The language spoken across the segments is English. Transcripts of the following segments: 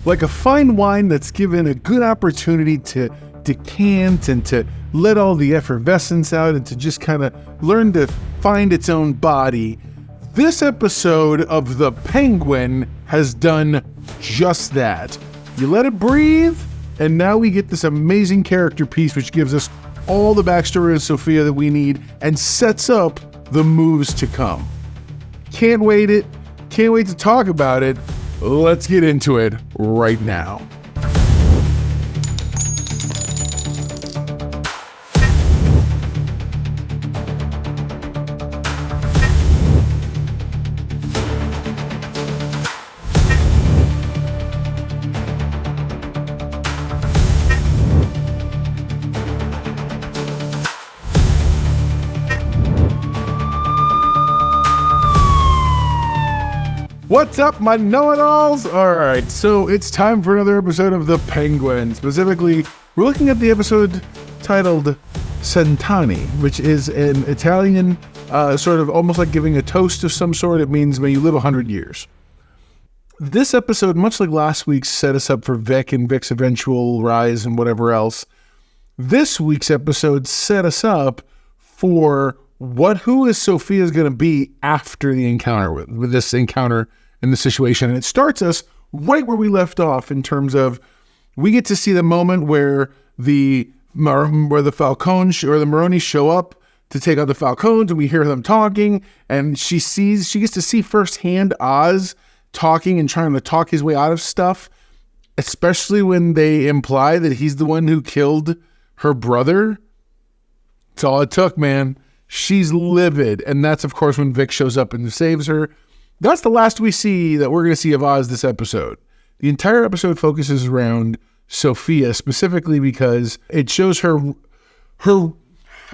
like a fine wine that's given a good opportunity to decant and to let all the effervescence out and to just kind of learn to find its own body. This episode of The Penguin has done just that. You let it breathe, and now we get this amazing character piece which gives us all the backstory of Sofia that we need and sets up the moves to come. Can't wait to talk about it. Let's get into it right now. What's up, my know-it-alls? Alright, so it's time for another episode of The Penguin. Specifically, we're looking at the episode titled Cent'anni, which is an Italian sort of almost like giving a toast of some sort. It means may you live 100 years. This episode, much like last week's, set us up for Vic and Vic's eventual rise and whatever else. This week's episode set us up for who is Sofia's going to be after the encounter with this encounter in the situation. And it starts us right where we left off in terms of we get to see the moment where the Falcones or the Maronis show up to take out the Falcones, and we hear them talking, and she gets to see firsthand Oz talking and trying to talk his way out of stuff, especially when they imply that he's the one who killed her brother. That's all it took, man. She's livid, and that's, of course, when Vic shows up and saves her. That's the last we see that we're going to see of Oz this episode. The entire episode focuses around Sofia, specifically because it shows her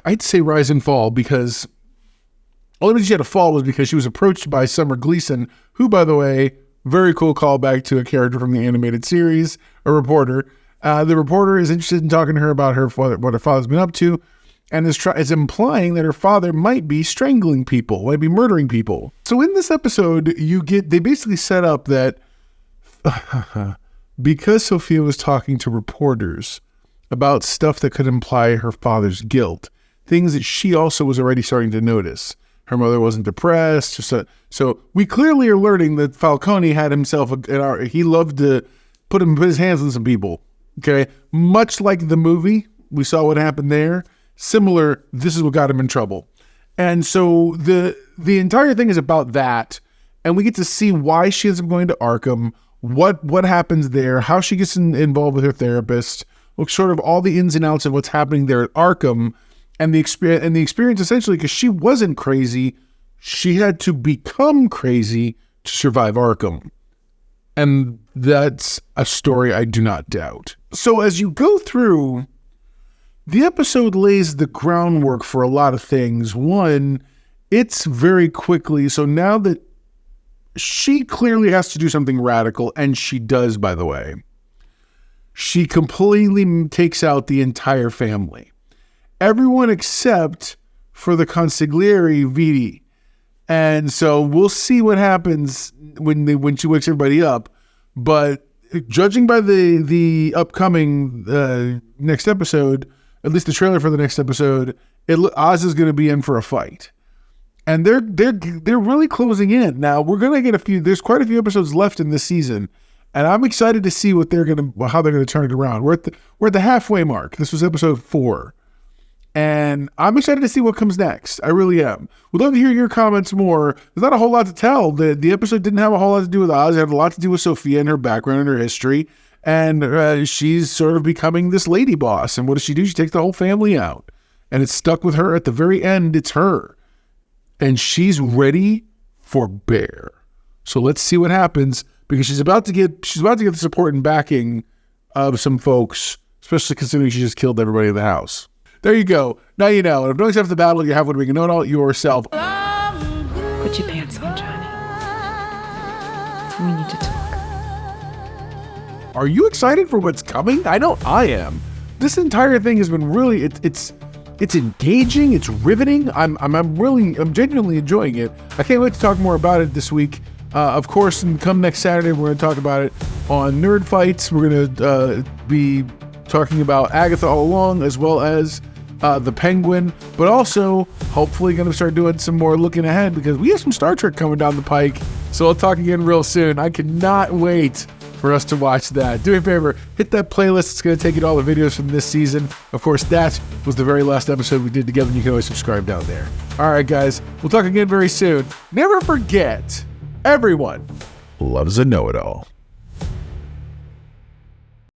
I'd say rise and fall, because the only reason she had a fall was because she was approached by Summer Gleason, who, by the way, very cool callback to a character from the animated series, a reporter. The reporter is interested in talking to her about what her father's been up to, and is implying that her father might be strangling people, might be murdering people. So in this episode, they basically set up that because Sofia was talking to reporters about stuff that could imply her father's guilt, things that she also was already starting to notice. Her mother wasn't depressed. So we clearly are learning that Falcone had himself, he loved to put his hands on some people. Okay, much like the movie, we saw what happened there. Similar, this is what got him in trouble. And so the entire thing is about that, and we get to see why she ends up going to Arkham, what happens there, how she gets involved with her therapist, sort of all the ins and outs of what's happening there at Arkham, and the experience essentially, because she wasn't crazy, she had to become crazy to survive Arkham. And that's a story I do not doubt. So as you go through, the episode lays the groundwork for a lot of things. One, it's very quickly, so now that she clearly has to do something radical, and she does, by the way, she completely takes out the entire family. Everyone except for the consigliere, Vitti. And so we'll see what happens when she wakes everybody up. But judging by the upcoming next episode, at least the trailer for the next episode, Oz is going to be in for a fight. And they're really closing in. Now, we're going to get there's quite a few episodes left in this season, and I'm excited to see how they're going to turn it around. We're at the halfway mark. This was episode 4. And I'm excited to see what comes next. I really am. We'd love to hear your comments more. There's not a whole lot to tell. The episode didn't have a whole lot to do with Oz. It had a lot to do with Sofia and her background and her history. And she's sort of becoming this lady boss. And what does she do? She takes the whole family out. And it's stuck with her. At the very end, it's her. And she's ready for bear. So let's see what happens, because she's about to get the support and backing of some folks, especially considering she just killed everybody in the house. There you go. Now you know. And if knowing after the battle, you have one where you can know it all yourself. Put your pants on, Johnny. We need to talk. Are you excited for what's coming? I know I am. This entire thing has been really, it's engaging, it's riveting. I'm genuinely enjoying it. I can't wait to talk more about it this week Of course, and come next Saturday, we're going to talk about it on Nerd Fights. We're going to be talking about Agatha all along, as well as the Penguin, but also hopefully going to start doing some more looking ahead because we have some Star Trek coming down the pike. So I'll talk again real soon. I cannot wait for us to watch that. Do me a favor, hit that playlist. It's going to take you to all the videos from this season. Of course, that was the very last episode we did together, and you can always subscribe down there. All right, guys, we'll talk again very soon. Never forget, everyone loves a know-it-all.